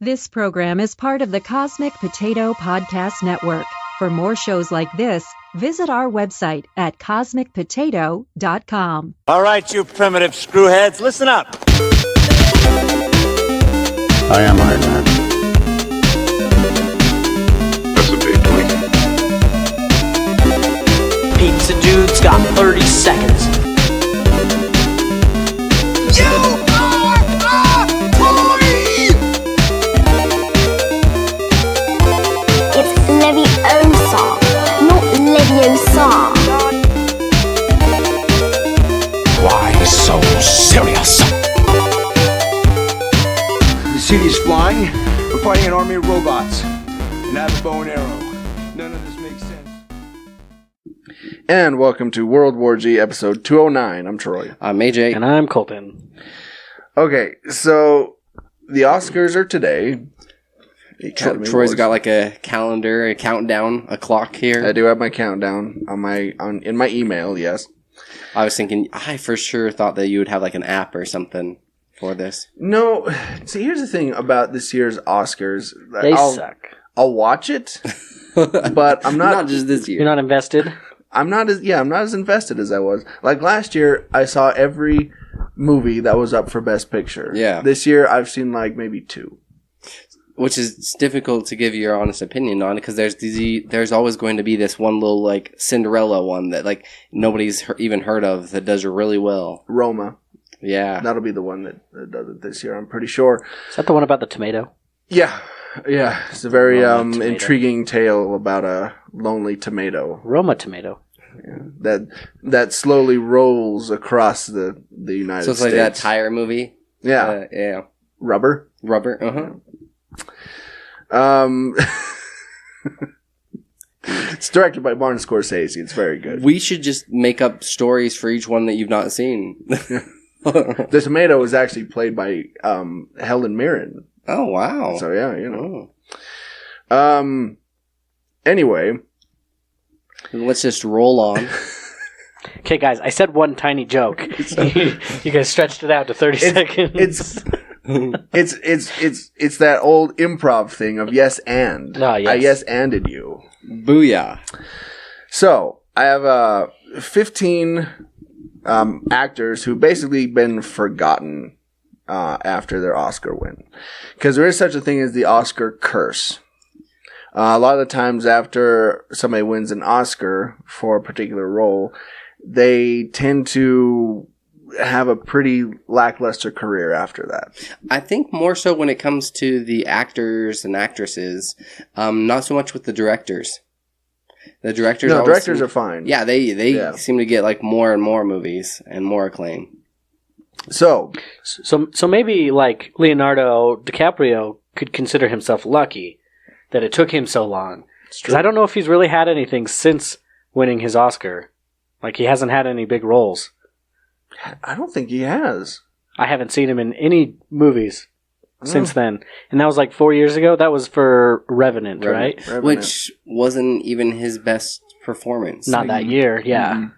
This program is part of the Cosmic Potato Podcast Network. For more shows like this, visit our website at cosmicpotato.com. All right, you primitive screwheads, listen up. I am Iron Man. That's a big one. Pizza Dude's got 30 seconds. You are a toy! It's Leviosa, not Leviosa. Why so serious? The city's flying. We're fighting an army of robots. And I have a bow and arrow. None of this makes sense. And welcome to World War G episode 209. I'm Troy. I'm AJ. And I'm Colton. Okay, so the Oscars are today. Troy's got like a calendar, a countdown, a clock here. I do have my countdown in my email, yes. I was thinking, I for sure thought that you would have like an app or something for this. No, see, here's the thing about this year's Oscars. They suck. I'll watch it, but I'm not. Not just this year. You're not invested? I'm not as invested as I was. Like last year, I saw every movie that was up for Best Picture. Yeah. This year, I've seen like maybe two. Which is difficult to give your honest opinion on, because there's always going to be this one little like Cinderella one that like nobody's even heard of that does really well. Roma. Yeah. That'll be the one that does it this year, I'm pretty sure. Is that the one about the tomato? Yeah. It's a very Roma tomato. intriguing tale about a lonely tomato. Roma tomato. Yeah. That slowly rolls across the United States. So it's like that tire movie? Yeah. Yeah. Rubber. Uh-huh. It's directed by Martin Scorsese. It's very good. We should just make up stories for each one that you've not seen. The tomato was actually played by Helen Mirren. Oh, wow. So yeah, you know. Anyway, let's just roll on. Okay, guys, I said one tiny joke. You guys stretched it out to 30 seconds. It's that old improv thing of yes and. Oh, yes. I yes-anded you. Booyah. So, I have 15 actors who've basically been forgotten after their Oscar win. Because there is such a thing as the Oscar curse. A lot of the times after somebody wins an Oscar for a particular role, they tend to have a pretty lackluster career after that. I think more so when it comes to the actors and actresses, not so much with the directors. The directors, directors are fine. Yeah, they seem to get like more and more movies and more acclaim. So maybe like Leonardo DiCaprio could consider himself lucky that it took him so long. Because I don't know if he's really had anything since winning his Oscar. Like he hasn't had any big roles. I don't think he has. I haven't seen him in any movies since then. And that was like 4 years ago. That was for Revenant, right? Revenant. Which wasn't even his best performance. Not that year, yeah.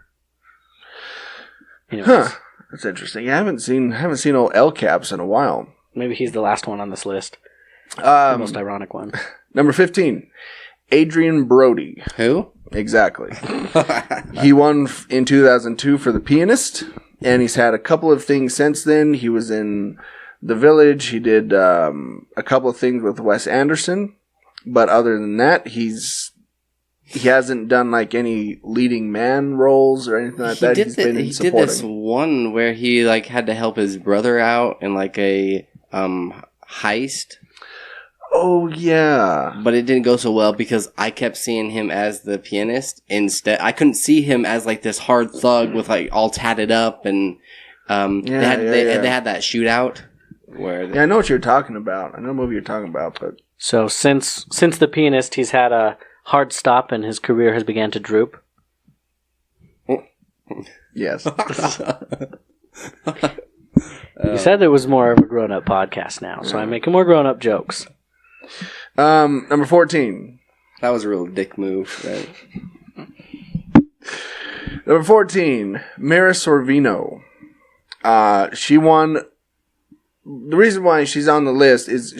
Mm-hmm. Huh. That's interesting. I haven't seen old El Caps in a while. Maybe he's the last one on this list. The most ironic one. Number 15, Adrian Brody. Who? Exactly. He won in 2002 for The Pianist, and he's had a couple of things since then. He was in The Village. He did a couple of things with Wes Anderson, but other than that, he hasn't done like any leading man roles or anything like that. He's been supporting. He did this one where he like had to help his brother out in like a heist. Oh, yeah. But it didn't go so well because I kept seeing him as the pianist instead. I couldn't see him as like this hard thug with like all tatted up and they had that shootout. Where I know what you're talking about. I know the movie you're talking about. But so since The Pianist, he's had a hard stop and his career has began to droop. Yes. You said it was more of a grown-up podcast now, so I'm making more grown-up jokes. Number 14. That was a real dick move, right? Number 14, Mira Sorvino. She won the reason why she's on the list is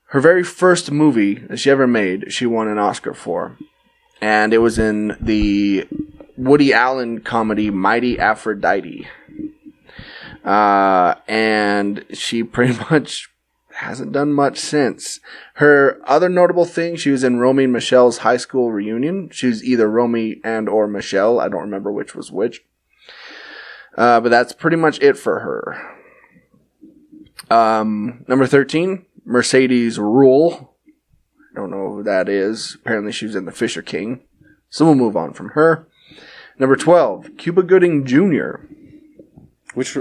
her very first movie that she ever made, she won an Oscar for. And it was in the Woody Allen comedy Mighty Aphrodite. And she pretty much hasn't done much since. Her other notable thing, she was in Romy and Michelle's high school reunion. She was either Romy and or Michelle. I don't remember which was which. But that's pretty much it for her. Number 13, Mercedes Ruehl. I don't know who that is. Apparently she was in The Fisher King. So we'll move on from her. Number 12, Cuba Gooding Jr.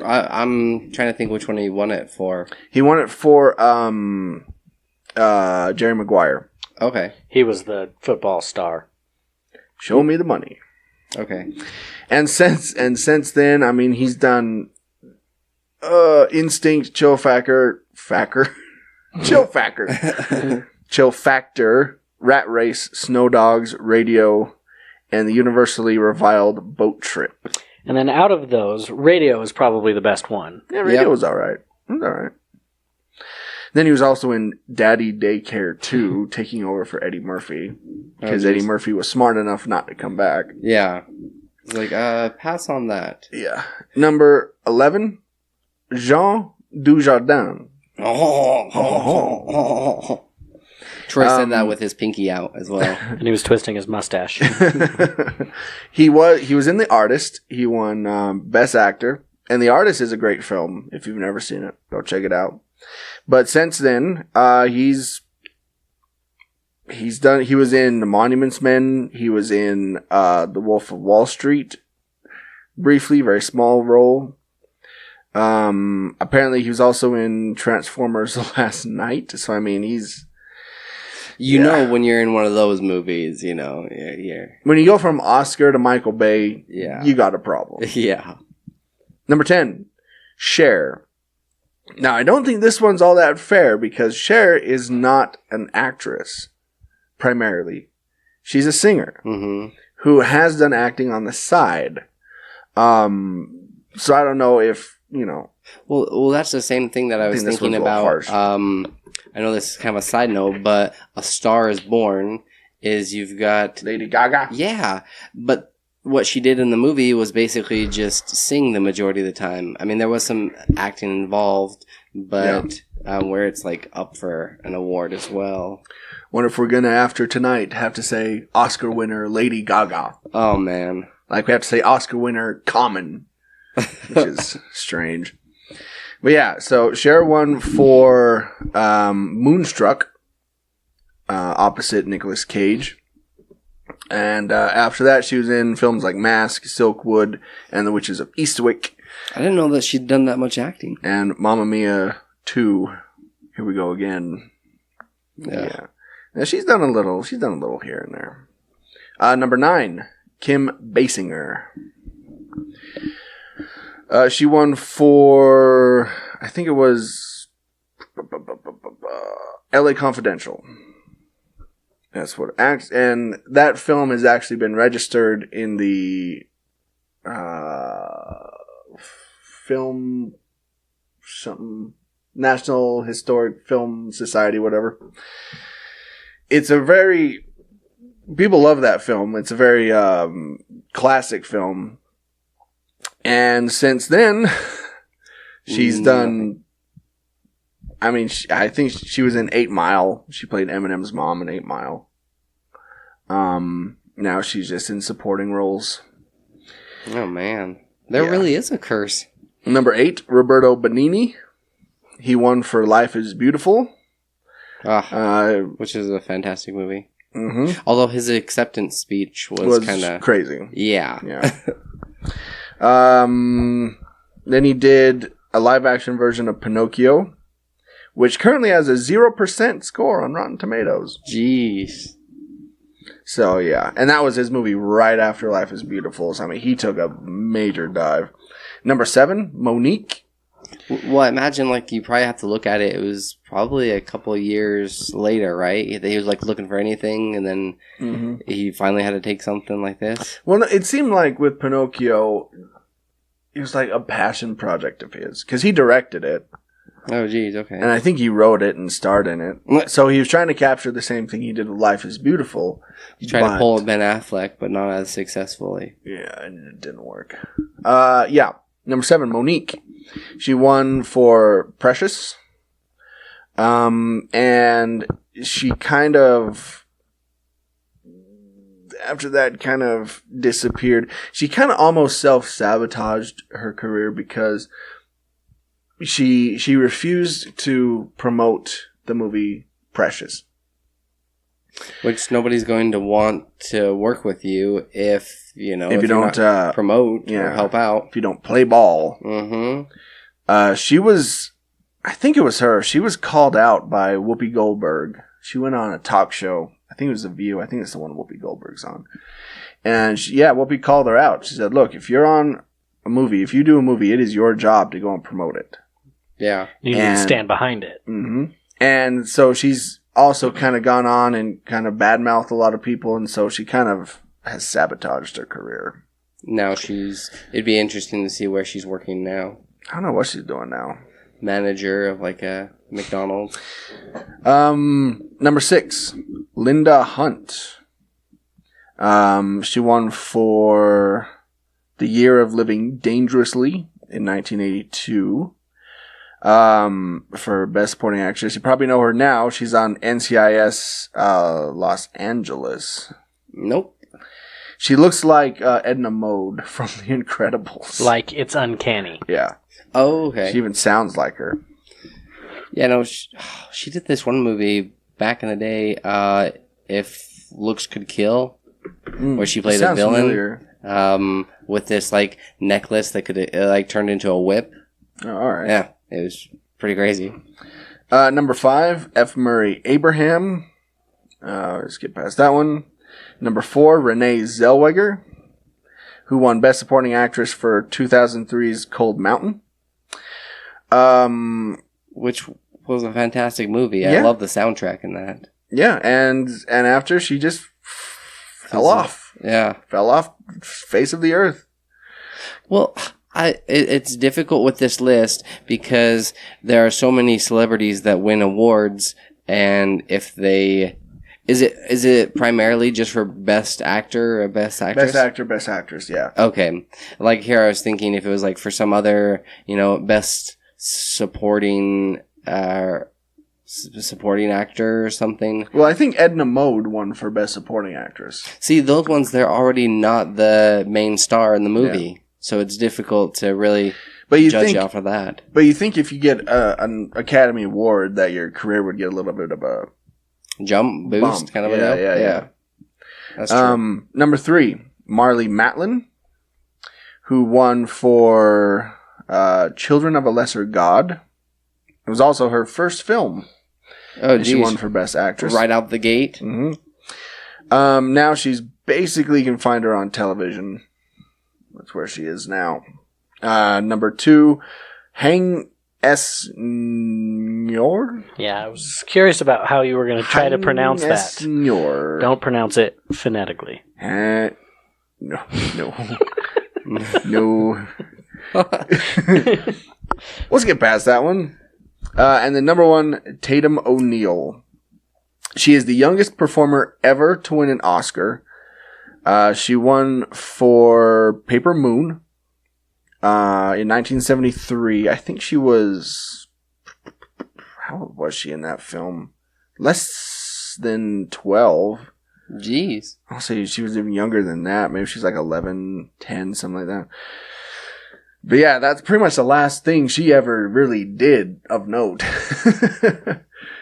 I'm trying to think which one he won it for. He won it for Jerry Maguire. Okay. He was the football star. Show me the money. Okay. And since then, I mean, he's done Instinct, Chill Factor, Chill Factor, Rat Race, Snow Dogs, Radio, and the universally reviled Boat Trip. And then out of those, Radio is probably the best one. Yeah, Radio was alright. It was alright. Then he was also in Daddy Daycare 2, taking over for Eddie Murphy. Because Eddie Murphy was smart enough not to come back. Yeah. It's like, pass on that. Yeah. Number 11, Jean Dujardin. Troy said that with his pinky out as well. And he was twisting his mustache. He was in The Artist. He won Best Actor. And The Artist is a great film. If you've never seen it, go check it out. But since then, he was in The Monuments Men. He was in The Wolf of Wall Street. Briefly, very small role. Apparently he was also in Transformers The Last Night. So, I mean, you know when you're in one of those movies, you know. Yeah. When you go from Oscar to Michael Bay, you got a problem. Yeah. Number 10, Cher. Now, I don't think this one's all that fair because Cher is not an actress, primarily. She's a singer who has done acting on the side. So I don't know if, you know. Well, that's the same thing that I was thinking about. I know this is kind of a side note, but A Star is Born is you've got Lady Gaga. Yeah, but what she did in the movie was basically just sing the majority of the time. I mean, there was some acting involved, but where it's like up for an award as well. Wonder if we're gonna after tonight have to say Oscar winner Lady Gaga. Oh man, like we have to say Oscar winner Common, which is strange. But yeah, so Cher won for Moonstruck, opposite Nicolas Cage. And after that, she was in films like Mask, Silkwood, and The Witches of Eastwick. I didn't know that she'd done that much acting. And Mamma Mia 2. Here we go again. Yeah. Now, she's done a little here and there. Number 9, Kim Basinger. She won for, I think it was LA Confidential. That's what acts, and that film has actually been registered in the film something National Historic Film Society, whatever. It's a very people love that film. It's a very classic film, and since then, she's done. I mean, I think she was in 8 Mile. She played Eminem's mom in 8 Mile. Now she's just in supporting roles. Oh, man. There really is a curse. Number 8, Roberto Benigni. He won for Life is Beautiful. Which is a fantastic movie. Mm-hmm. Although his acceptance speech was kind of crazy. Yeah. Then he did a live-action version of Pinocchio, which currently has a 0% score on Rotten Tomatoes. Jeez. So, yeah. And that was his movie right after Life is Beautiful. So, I mean, he took a major dive. Number 7, Monique. Well, I imagine, like, you probably have to look at it. It was probably a couple of years later, right? He was, like, looking for anything, and then he finally had to take something like this. Well, it seemed like with Pinocchio, it was like a passion project of his. Because he directed it. Oh, geez, okay. And I think he wrote it and starred in it. So he was trying to capture the same thing he did with Life is Beautiful. He tried to pull Ben Affleck, but not as successfully. Yeah, and it didn't work. Yeah. Number 7, Monique. She won for Precious. And she kind of... After that kind of disappeared. She kind of almost self-sabotaged her career because she refused to promote the movie Precious. Which nobody's going to want to work with you if you don't promote or help out. If you don't play ball. Mm-hmm. She was, I think it was her, she was called out by Whoopi Goldberg. She went on a talk show. I think it was The View. I think it's the one Whoopi Goldberg's on. And Whoopi called her out. She said, look, if you're on a movie, if you do a movie, it is your job to go and promote it. Yeah. You need to stand behind it. Mm-hmm. And so she's also kind of gone on and kind of badmouthed a lot of people. And so she kind of has sabotaged her career. Now it'd be interesting to see where she's working now. I don't know what she's doing now. Manager of like a McDonald's. Number 6, Linda Hunt. She won for The Year of Living Dangerously in 1982. For Best Supporting Actress. You probably know her now. She's on NCIS Los Angeles. Nope. She looks like Edna Mode from The Incredibles. Like it's uncanny. Yeah. Oh, okay. She even sounds like her. Yeah, no, she did this one movie back in the day, If Looks Could Kill, where she played a villain with this like necklace that could like turn into a whip. Oh, all right. Yeah, it was pretty crazy. Number 5, F. Murray Abraham. Let's get past that one. Number 4, Renee Zellweger, who won Best Supporting Actress for 2003's Cold Mountain. Which was a fantastic movie. I love the soundtrack in that. Yeah, and after she just fell off. Yeah. Fell off face of the earth. Well, it's difficult with this list because there are so many celebrities that win awards, and if they... Is it primarily just for Best Actor or Best Actress? Best Actor, Best Actress, yeah. Okay. Like here I was thinking if it was like for some other, Best Supporting supporting actor or something. Well, I think Edna Mode won for Best Supporting Actress. See, those ones, they're already not the main star in the movie. Yeah. So it's difficult to really judge off of that. But you think if you get an Academy Award that your career would get a little bit of a... Jump boost, kind of yeah. That's true. Number 3, Marlee Matlin, who won for Children of a Lesser God. It was also her first film. Oh, geez. She won for Best Actress right out the gate. Mm-hmm. Now she's basically, you can find her on television. That's where she is now. Number 2, Hang S. Nyor? Yeah, I was curious about how you were going to try to pronounce that. Nyor. Don't pronounce it phonetically. No. No. Let's get past that one. And then number 1, Tatum O'Neal. She is the youngest performer ever to win an Oscar. She won for Paper Moon. In 1973, I think she was... How old was she in that film? Less than 12. Jeez. I'll say she was even younger than that. Maybe she's like 11, 10, something like that. But yeah, that's pretty much the last thing she ever really did of note.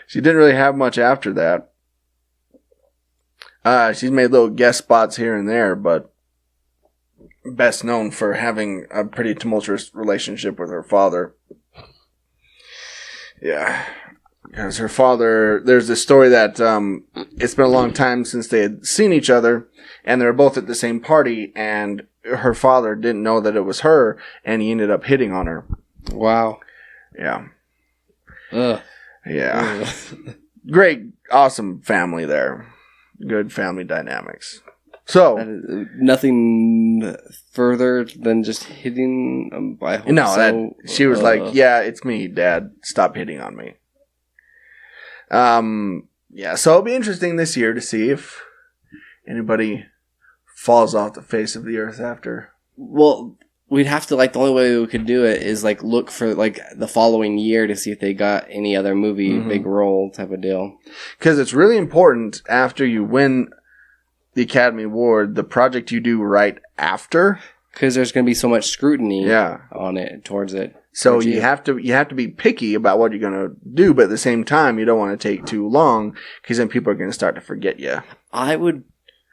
She didn't really have much after that. She's made little guest spots here and there, but best known for having a pretty tumultuous relationship with her father. Yeah. Because her father, there's this story that it's been a long time since they had seen each other, and they were both at the same party, and her father didn't know that it was her, and he ended up hitting on her. Wow. Yeah. Ugh. Yeah. Ugh. Great, awesome family there. Good family dynamics. So nothing further than just hitting him. She was like, "Yeah, it's me, Dad. Stop hitting on me." Yeah. So it'll be interesting this year to see if anybody falls off the face of the earth after. Well, we'd have to, like, the only way we could do it is, like, look for, like, the following year to see if they got any other movie big role type of deal. Because it's really important after you win the Academy Award, the project you do right after. Because there's going to be so much scrutiny on it, towards it. So you have to be picky about what you're going to do, but at the same time, you don't want to take too long, because then people are going to start to forget you. I would...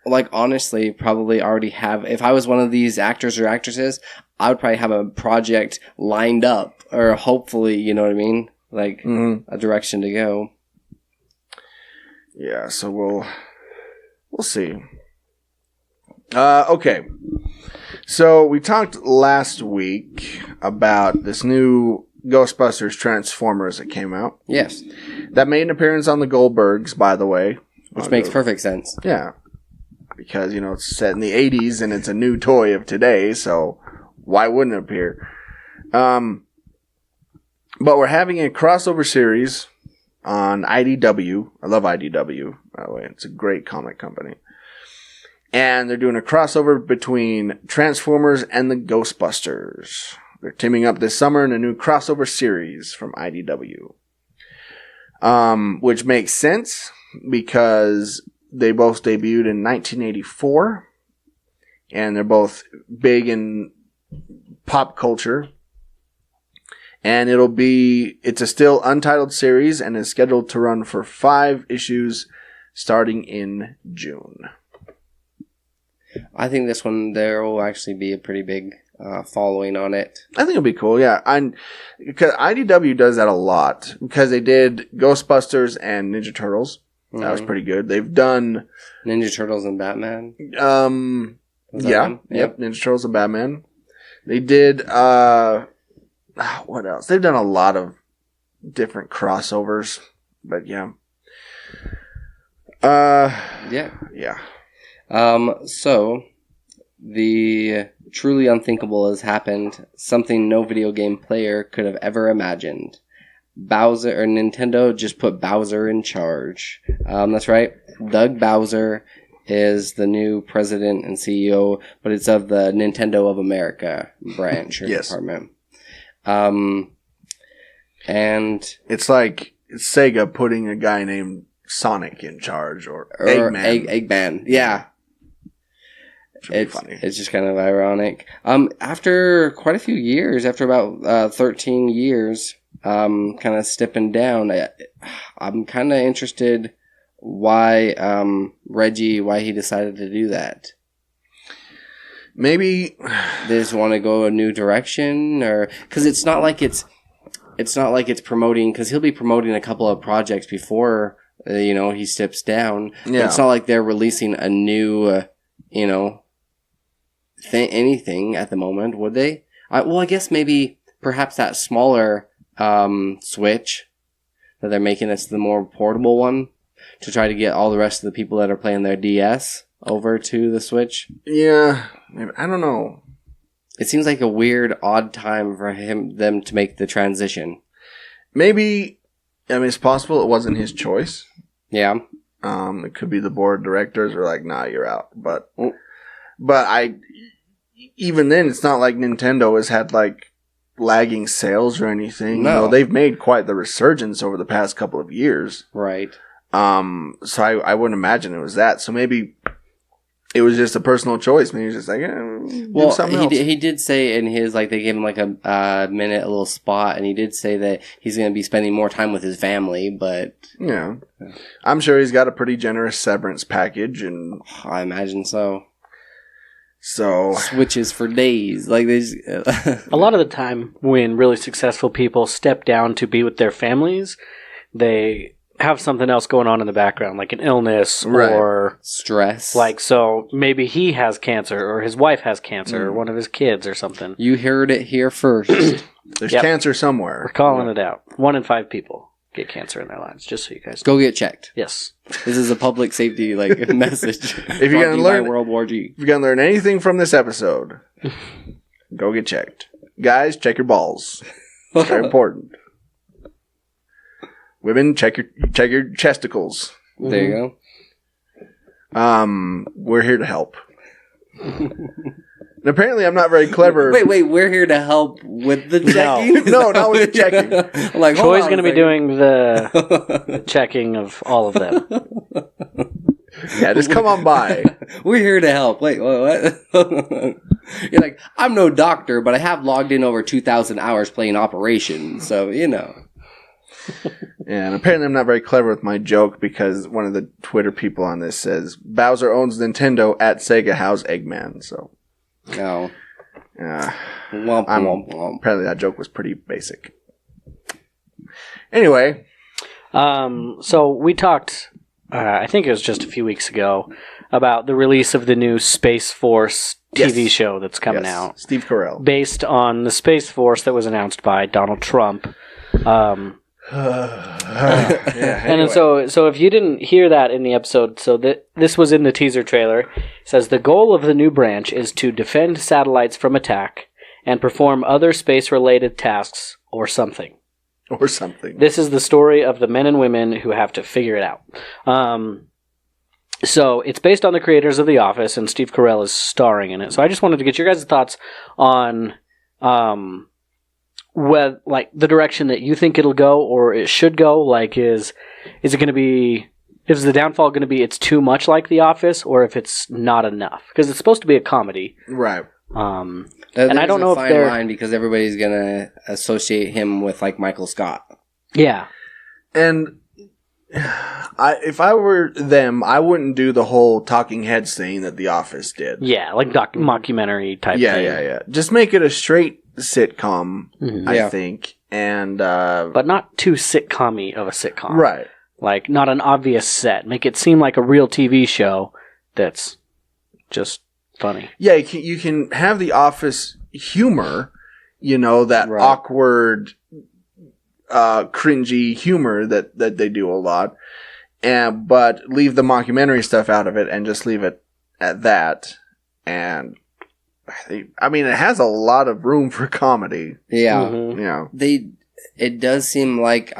Like, honestly, probably already have... If I was one of these actors or actresses, I would probably have a project lined up. Or hopefully, you know what I mean? Like, a direction to go. Yeah, so we'll see. Okay. So, we talked last week about this new Ghostbusters Transformers that came out. Yes. That made an appearance on the Goldbergs, by the way. Which makes perfect sense. Yeah. Because, it's set in the 80s and it's a new toy of today, so why wouldn't it appear? But we're having a crossover series on IDW. I love IDW, by the way. It's a great comic company. And they're doing a crossover between Transformers and the Ghostbusters. They're teaming up this summer in a new crossover series from IDW. Which makes sense because they both debuted in 1984, and they're both big in pop culture. And it's a still untitled series and is scheduled to run for 5 issues starting in June. I think this one, there will actually be a pretty big following on it. I think it'll be cool, yeah. Because IDW does that a lot, because they did Ghostbusters and Ninja Turtles. That was pretty good. They've done Ninja Turtles and Batman. Yeah. Yep. Ninja Turtles and Batman. They did what else? They've done a lot of different crossovers. But yeah. Yeah. So the truly unthinkable has happened. Something no video game player could have ever imagined. Nintendo just put Bowser in charge. That's right. Doug Bowser is the new president and CEO, but it's of the Nintendo of America branch or department. And it's like Sega putting a guy named Sonic in charge, or Eggman. Eggman, yeah. It's funny. It's just kind of ironic. After quite a few years, after about 13 years, kind of stepping down, I'm kind of interested why he decided to do that. Maybe they just want to go a new direction, or because it's not like it's promoting, because he'll be promoting a couple of projects before he steps down. Yeah. But it's not like they're releasing a new anything at the moment, would they? I guess maybe perhaps that smaller Switch that they're making, that's the more portable one, to try to get all the rest of the people that are playing their DS over to the Switch. Yeah, I don't know. It seems like a weird, odd time for them to make the transition. Maybe, it's possible it wasn't his choice. Yeah. It could be the board of directors are like, nah, you're out. But even then, it's not like Nintendo has had lagging sales or anything. No. They've made quite the resurgence over the past couple of years. Right. So I wouldn't imagine it was that. So maybe it was just a personal choice. Maybe he was just like, do something else. He did say in his, they gave him a minute, a little spot, and he did say that he's going to be spending more time with his family, but... Yeah. I'm sure he's got a pretty generous severance package, and... I imagine so. So... Switches for days. A lot of the time, when really successful people step down to be with their families, they have something else going on in the background, like an illness or stress. So maybe he has cancer, or his wife has cancer, or one of his kids or something. You heard it here first. There's cancer somewhere. We're calling it out. 1 in 5 people get cancer in their lives, just so you guys go get checked. Yes. This is a public safety message. If you're gonna learn World War G. If you're gonna learn anything from this episode, go get checked. Guys, check your balls. It's very important. Women, check your chesticles. There you go. We're here to help. And apparently, I'm not very clever. Wait, we're here to help with the checking? No, not with the checking. Troy's going to be doing the checking of all of them. Yeah, just come on by. We're here to help. Wait, what? You're like, I'm no doctor, but I have logged in over 2,000 hours playing Operation, so, Yeah, and apparently I'm not very clever with my joke because one of the Twitter people on this says, Bowser owns Nintendo at Sega House Eggman, so... No. Apparently that joke was pretty basic. Anyway. So we talked, I think it was just a few weeks ago, about the release of the new Space Force TV show that's coming out. Steve Carell. Based on the Space Force that was announced by Donald Trump. And so if you didn't hear that in the episode, this was in the teaser trailer. It says the goal of the new branch is to defend satellites from attack and perform other space-related tasks or something. Or something. This is the story of the men and women who have to figure it out. So it's based on the creators of The Office, and Steve Carell is starring in it. So I just wanted to get your guys' thoughts on the direction that you think it'll go or it should go. Is it going to be? Is the downfall going to be it's too much like The Office, or if it's not enough? Because it's supposed to be a comedy, right? And I don't know if they're line because everybody's going to associate him with Michael Scott. Yeah, and if I were them, I wouldn't do the whole talking heads thing that The Office did. Yeah, mockumentary type thing. Yeah. Just make it a straight sitcom, I think, and but not too sitcom-y of a sitcom, right? Not an obvious set. Make it seem like a real TV show that's just funny. Yeah, you can have The Office humor, that awkward, cringy humor that they do a lot, but leave the mockumentary stuff out of it and just leave it at that. And it has a lot of room for comedy. Yeah. Mm-hmm. It does seem like,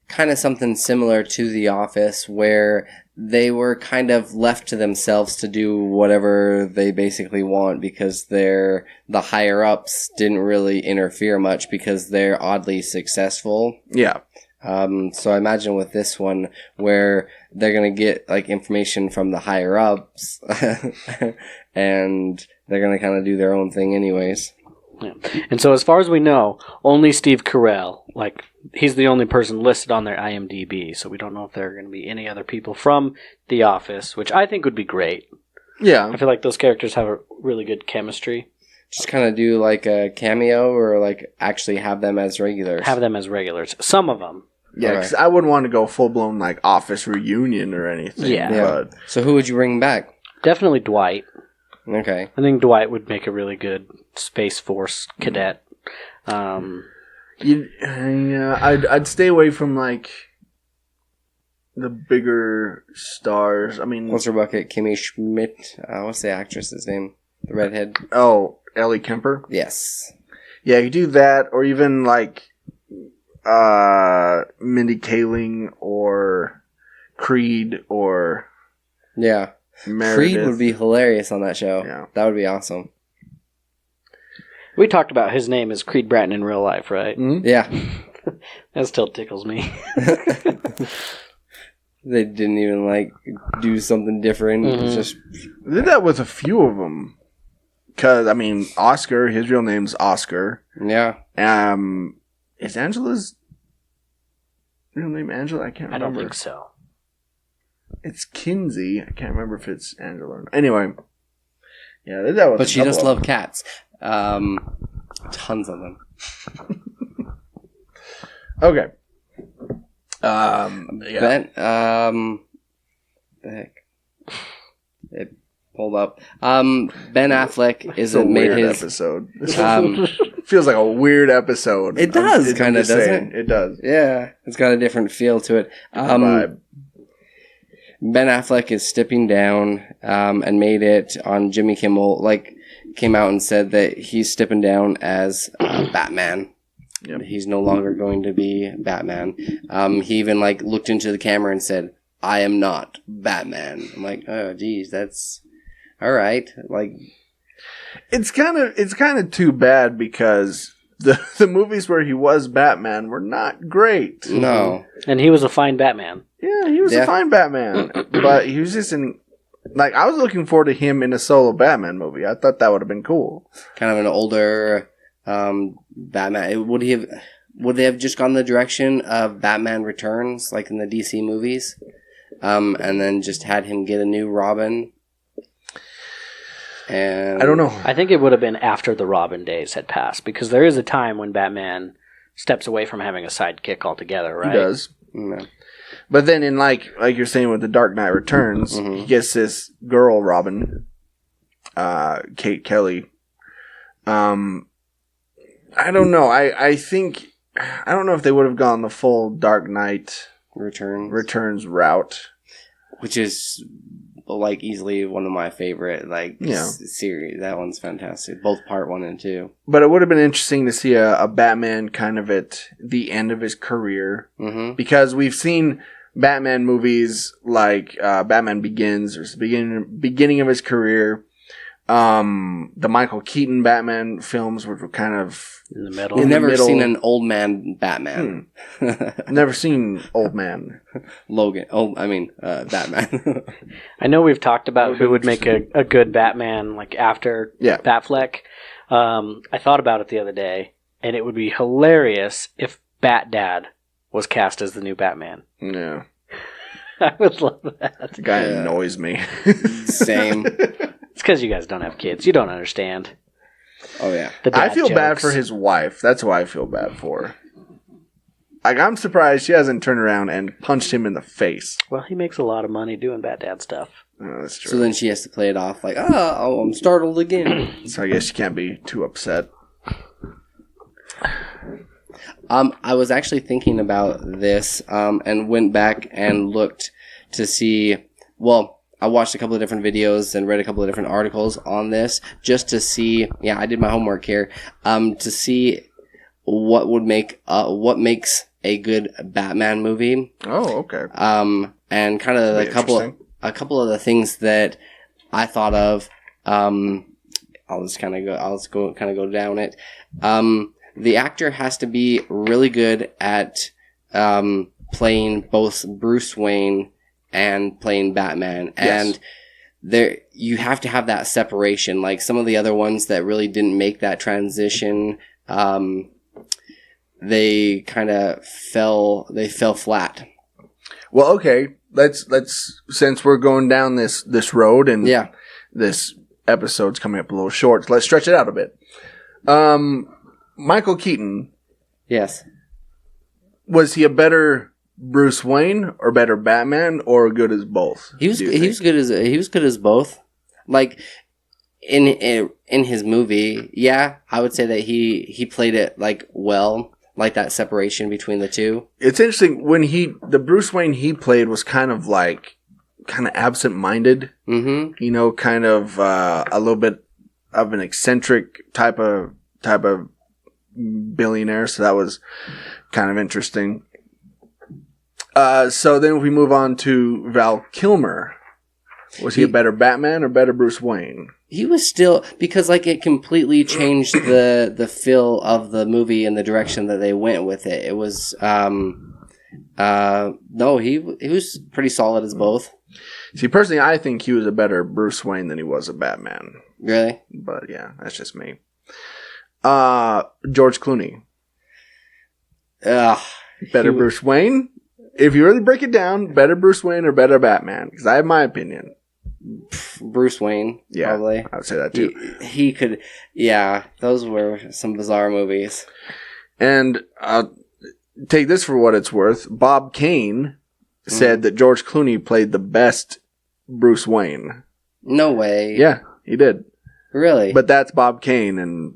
kind of something similar to The Office, where they were kind of left to themselves to do whatever they basically want because the higher-ups didn't really interfere much because they're oddly successful. Yeah. So I imagine with this one where they're going to get information from the higher ups and they're going to kind of do their own thing anyways. Yeah. And so as far as we know, only Steve Carell, he's the only person listed on their IMDb. So we don't know if there are going to be any other people from The Office, which I think would be great. Yeah. I feel like those characters have a really good chemistry. Just kind of do a cameo or actually have them as regulars. Have them as regulars. Some of them. Yeah, because I wouldn't want to go full-blown Office reunion or anything. Yeah. But... So who would you bring back? Definitely Dwight. Okay. I think Dwight would make a really good Space Force cadet. I'd stay away from the bigger stars. What's her bucket? Kimmy Schmidt. What's the actress's name? The redhead. Oh, Ellie Kemper. Yes. Yeah, you do that, or even Mindy Kaling or Creed or Meredith. Creed would be hilarious on that show. Yeah. That would be awesome. We talked about his name is Creed Bratton in real life, right? Mm-hmm. Yeah. That still tickles me. They didn't even do something different. Mm-hmm. It's just they did that with a few of them. Because Oscar, his real name's Oscar. Yeah. Is Angela's real name Angela? I can't remember. I don't think so. It's Kinsey. I can't remember if it's Angela or not. Anyway. Yeah, they did that with But she does love cats. Tons of them. Okay. Ben, heck. It pulled up. Ben Affleck isn't made his episode. Feels like a weird episode. It does kind of, doesn't it? It does. Yeah, it's got a different feel to it. Vibe. Ben Affleck is stepping down, and made it on Jimmy Kimmel, came out and said that he's stepping down as Batman. Yep. He's no longer going to be Batman. He even looked into the camera and said, "I am not Batman." I'm like, oh geez, that's all right. It's kind of too bad because the movies where he was Batman were not great. No, and he was a fine Batman. Yeah, he was a fine Batman, but he was just in. I was looking forward to him in a solo Batman movie. I thought that would have been cool. Kind of an older Batman. Would they have just gone the direction of Batman Returns, like in the DC movies, and then just had him get a new Robin? And I don't know. I think it would have been after the Robin days had passed, because there is a time when Batman steps away from having a sidekick altogether, right? He does. Yeah. But then in like you're saying with The Dark Knight Returns, he gets this girl Robin, Kate Kelly. I don't know. I think I don't know if they would have gone the full Dark Knight Returns route, which is easily one of my favorite series. That one's fantastic, both part 1 and 2. But it would have been interesting to see a Batman kind of at the end of his career, because we've seen Batman movies like Batman Begins, or the beginning of his career. The Michael Keaton Batman films were kind of in the middle. I've never seen an old man Batman. Never seen old man Logan. Batman. I know we've talked about who would make a good Batman, after Batfleck. I thought about it the other day, and it would be hilarious if Bat Dad was cast as the new Batman. Yeah. I would love that. The guy annoys me. Same. It's because you guys don't have kids. You don't understand. Oh, yeah. I feel bad for his wife. That's who I feel bad for. I'm surprised she hasn't turned around and punched him in the face. Well, he makes a lot of money doing Bat Dad stuff. Oh, that's true. So then she has to play it off I'm startled again. So I guess she can't be too upset. I was actually thinking about this, and went back and looked to see, I watched a couple of different videos and read a couple of different articles on this just to see. Yeah, I did my homework here. To see what makes a good Batman movie. Oh, okay. And kind of a couple of the things that I thought of. I'll go down it. The actor has to be really good at playing both Bruce Wayne and playing Batman. Yes. And you have to have that separation. Like some of the other ones that really didn't make that transition, they kind of fell flat. Well, okay. Let's since we're going down this road and this episode's coming up a little short, so let's stretch it out a bit. Michael Keaton. Yes. Was he a better Bruce Wayne or better Batman or good as both? He was good as both. Like in his movie, I would say that he played it well, like that separation between the two. It's interesting when the Bruce Wayne he played was kind of absent-minded. Mm-hmm. Kind of a little bit of an eccentric type of billionaire, so that was kind of interesting. So then if we move on to Val Kilmer, was he a better Batman or better Bruce Wayne? He was still, because it completely changed the feel of the movie and the direction that they went with it. It was he was pretty solid as both. See, personally, I think he was a better Bruce Wayne than he was a Batman. Really? But yeah, that's just me. George Clooney. Better Bruce Wayne? If you really break it down, better Bruce Wayne or better Batman? Because I have my opinion. Bruce Wayne, probably. I would say that too. He could, those were some bizarre movies. And take this for what it's worth. Bob Kane said that George Clooney played the best Bruce Wayne. No way. Yeah, he did. Really? But that's Bob Kane, and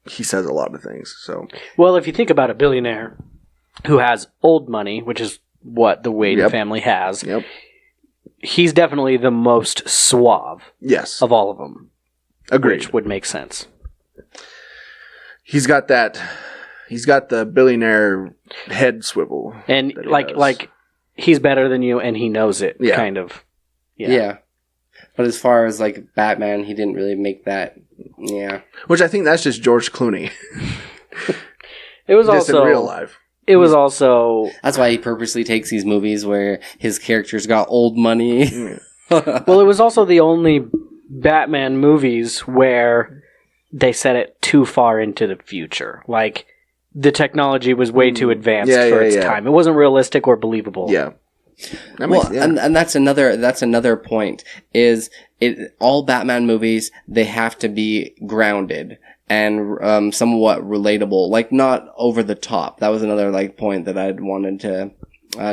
he says a lot of things. So, well, if you think about a billionaire who has old money, which is what the Wade family has. Yep. He's definitely the most suave. Yes. Of all of them. Agreed. Which would make sense. He's got the billionaire head swivel. And like he's better than you and he knows it, kind of. Yeah. But as far as like Batman, he didn't really make that. Yeah. Which I think that's just George Clooney. It was just also in real life. It was also... That's why he purposely takes these movies where his characters got old money. Well, it was also the only Batman movies where they set it too far into the future. Like, the technology was way too advanced for its time. It wasn't realistic or believable. Yeah. And that's another point, is all Batman movies, they have to be grounded and somewhat relatable, like not over the top. That was another like point that I'd wanted to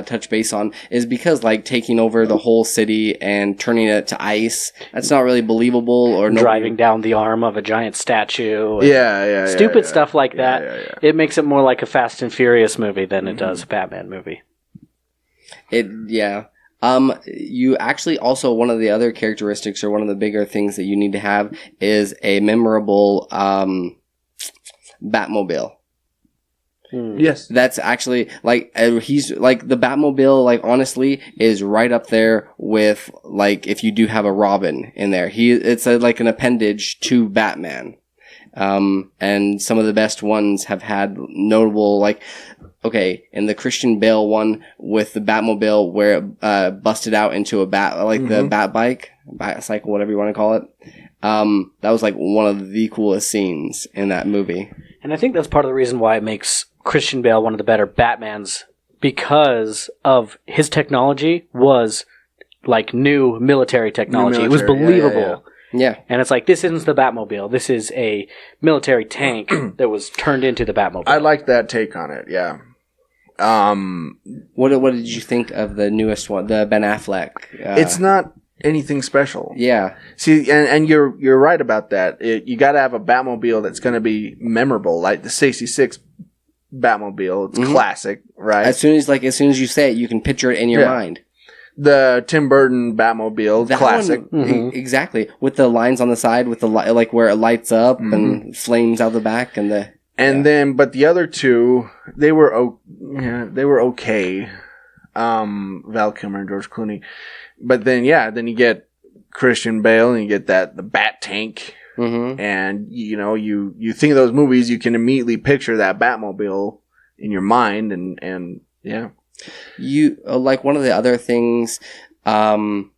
touch base on, is because like taking over the whole city and turning it to ice, that's not really believable. Or driving down the arm of a giant statue. Stupid stuff like that. It makes it more like a Fast and Furious movie than it does a Batman movie. You actually also, one of the other characteristics, or one of the bigger things that you need to have, is a memorable Batmobile. Yes. That's actually, like, he's, like, the Batmobile, like, honestly, is right up there with, like, if you do have a Robin in there. It's like an appendage to Batman. And some of the best ones have had notable, like, okay, in the Christian Bale one with the Batmobile where it busted out into a the Bat bike, cycle, whatever you want to call it. That was like one of the coolest scenes in that movie. And I think that's part of the reason why it makes Christian Bale one of the better Batmans, because of his technology was like new military technology. It was believable. Yeah. And it's like, this isn't the Batmobile. This is a military tank that was turned into the Batmobile. I like that take on it, yeah. What did you think of the newest one, the Ben Affleck? It's not anything special. Yeah. See, and you're right about that. You got to have a Batmobile that's going to be memorable, like the '66 Batmobile. It's classic, right? As soon as you say it, you can picture it in your mind. The Tim Burton Batmobile, that classic. Exactly. With the lines on the side, with the like where it lights up and flames out the back, and the... then, but the other two, they were okay. Val Kilmer and George Clooney. But then, then you get Christian Bale and you get the Bat Tank. And, you think of those movies, you can immediately picture that Batmobile in your mind and You, like, one of the other things, in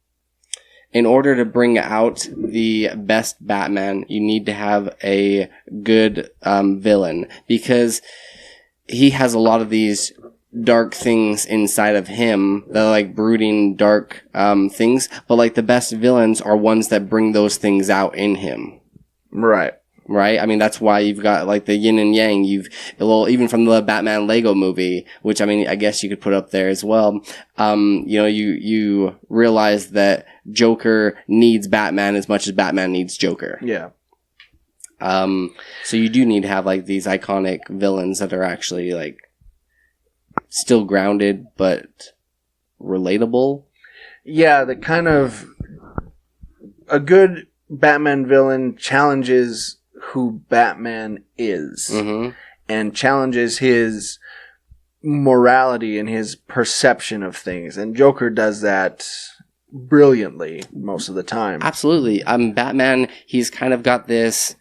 order to bring out the best Batman, you need to have a good villain, because he has a lot of these dark things inside of him that are like brooding dark things, but like the best villains are ones that bring those things out in him. Right. I mean, that's why you've got like the yin and yang. Even from the Batman Lego movie, which I mean, I guess you could put up there as well. You realize that Joker needs Batman as much as Batman needs Joker. Yeah. So you do need to have like these iconic villains that are actually like still grounded but relatable. Yeah, the kind of a good Batman villain challenges who Batman is and challenges his morality and his perception of things. And Joker does that brilliantly most of the time. Absolutely. Batman, he's kind of got this,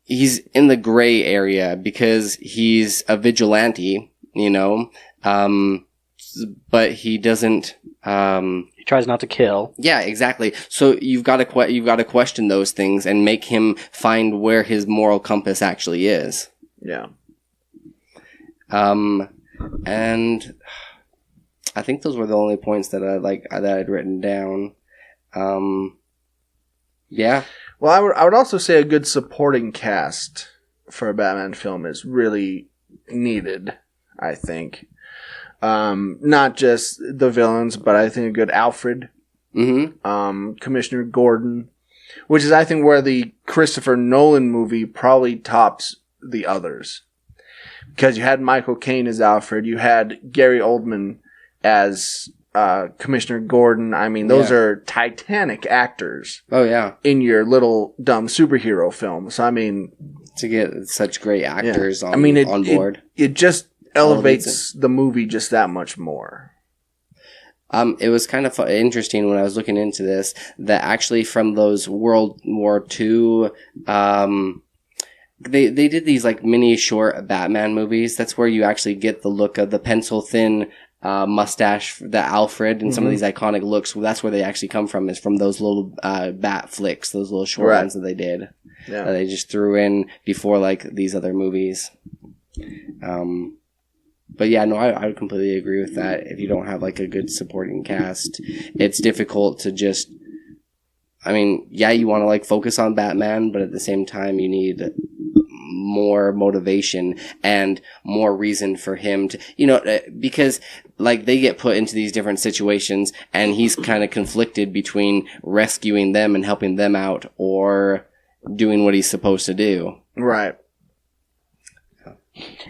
he's in the gray area because he's a vigilante, but he doesn't, he tries not to kill. Yeah, exactly. So you've got to question those things and make him find where his moral compass actually is. Yeah. And I think those were the only points that I'd written down. Yeah. Well, I would also say a good supporting cast for a Batman film is really needed, I think. Not just the villains, but I think a good Alfred, Commissioner Gordon, which is, I think, where the Christopher Nolan movie probably tops the others. Because you had Michael Caine as Alfred, you had Gary Oldman as Commissioner Gordon. I mean, those are titanic actors. Oh, yeah. In your little dumb superhero film. So, I mean... To get such great actors on board. It just elevates the movie just that much more. It was kind of interesting when I was looking into this that actually from those World War II, they did these like mini short Batman movies. That's where you actually get the look of the pencil thin mustache, the Alfred, and some of these iconic looks. That's where they actually come from, is from those little bat flicks, those little short ones that they did. Yeah. They just threw in before like these other movies. But yeah, no, I would completely agree with that. If you don't have like a good supporting cast, it's difficult to just, I mean, yeah, you want to like focus on Batman, but at the same time you need more motivation and more reason for him to, you know, because like they get put into these different situations and he's kind of conflicted between rescuing them and helping them out or doing what he's supposed to do. Right.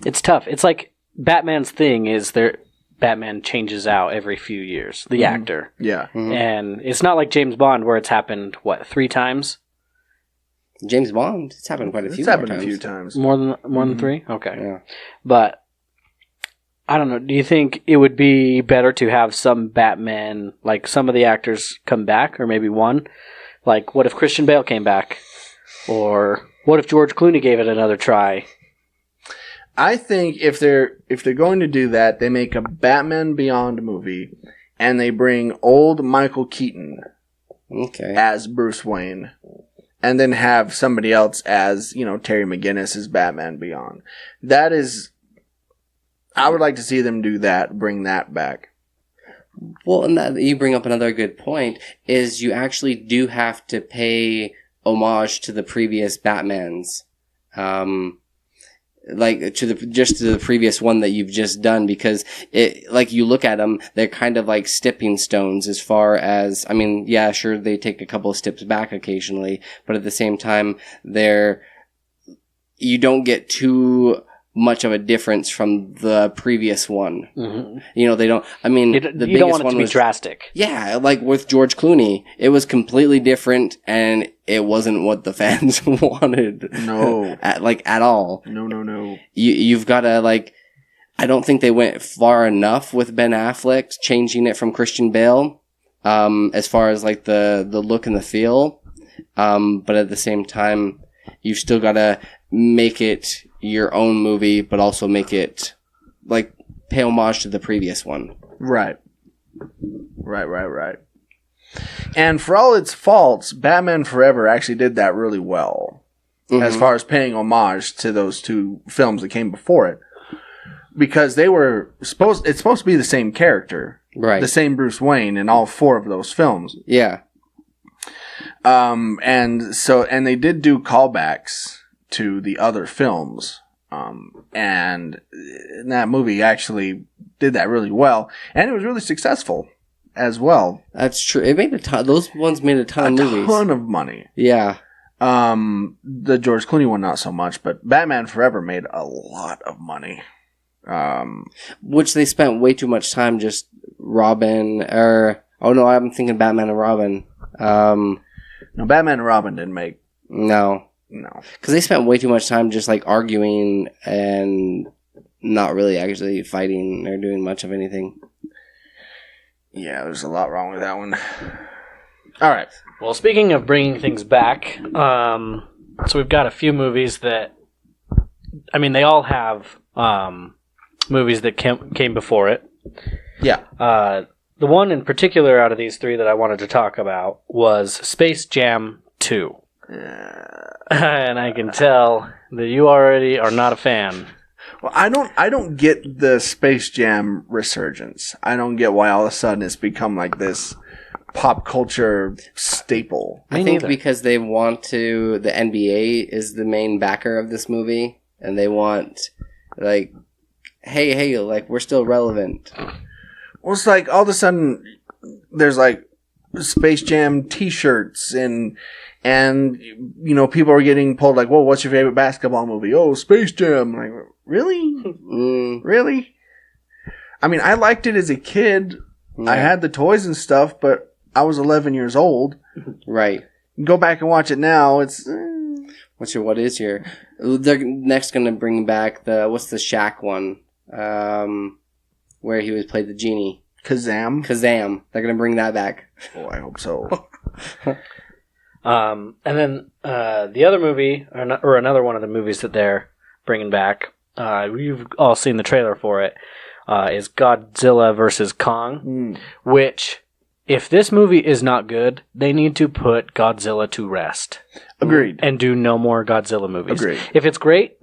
It's tough. It's like Batman's thing is Batman changes out every few years, the actor. Yeah. Mm-hmm. And it's not like James Bond where it's happened, 3 times? James Bond? It's happened quite a few times. It's happened a few times. More than 3? Okay. Yeah. But I don't know. Do you think it would be better to have some Batman, like some of the actors come back, or maybe one? Like, what if Christian Bale came back? Or what if George Clooney gave it another try? I think if they're going to do that, they make a Batman Beyond movie, and they bring old Michael Keaton as Bruce Wayne, and then have somebody else as, you know, Terry McGinnis as Batman Beyond. That is, I would like to see them do that, bring that back. Well, and that, you bring up another good point, is you actually do have to pay homage to the previous Batmans. Like to the previous one that you've just done, because it, like, you look at them, they're kind of like stepping stones as far as, I mean, yeah, sure, they take a couple of steps back occasionally, but at the same time, you don't get too much of a difference from the previous one. Mm-hmm. You know, they don't, I mean, the biggest you don't want it one to be was drastic. Yeah, like with George Clooney, it was completely different, and it wasn't what the fans wanted. No. at all. No. You've got to, like, I don't think they went far enough with Ben Affleck, changing it from Christian Bale, as far as, like, the look and the feel. But at the same time, you've still got to make it your own movie, but also make it, like, pay homage to the previous one. Right. And for all its faults, Batman Forever actually did that really well. Mm-hmm. As far as paying homage to those 2 films that came before it. Because it's supposed to be the same character. Right. The same Bruce Wayne in all 4 of those films. Yeah. And they did do callbacks to the other films. And that movie actually did that really well. And it was really successful as well. That's true. It made a ton. Those ones made a ton of movies. A ton of money. Yeah. The George Clooney one, not so much, but Batman Forever made a lot of money. Which they spent way too much time just Robin, I'm thinking Batman and Robin. No, Batman and Robin didn't make. No. Because they spent way too much time just like arguing and not really actually fighting or doing much of anything. Yeah, there's a lot wrong with that one. All right. Well, speaking of bringing things back, so we've got a few movies that, I mean, they all have movies that came before it. Yeah. The one in particular out of these 3 that I wanted to talk about was Space Jam 2. And I can tell that you already are not a fan. Well, I don't get the Space Jam resurgence. I don't get why all of a sudden it's become like this pop culture staple. I think because they want to, the NBA is the main backer of this movie, and they want, like, hey, like, we're still relevant. Well, it's like all of a sudden there's like Space Jam t-shirts and you know, people are getting pulled like, well, what's your favorite basketball movie? Oh, Space Jam. I'm like, really? Really? I mean, I liked it as a kid. Yeah. I had the toys and stuff, but I was 11 years old. Right. Go back and watch it now. It's what is your? They're next going to bring back what's the Shaq one? Where he was played the genie. Kazam. They're going to bring that back. Oh, I hope so. And then the other movie, or another one of the movies that they're bringing back, we've all seen the trailer for it, is Godzilla versus Kong, which, if this movie is not good, they need to put Godzilla to rest. Agreed. And do no more Godzilla movies. Agreed. If it's great,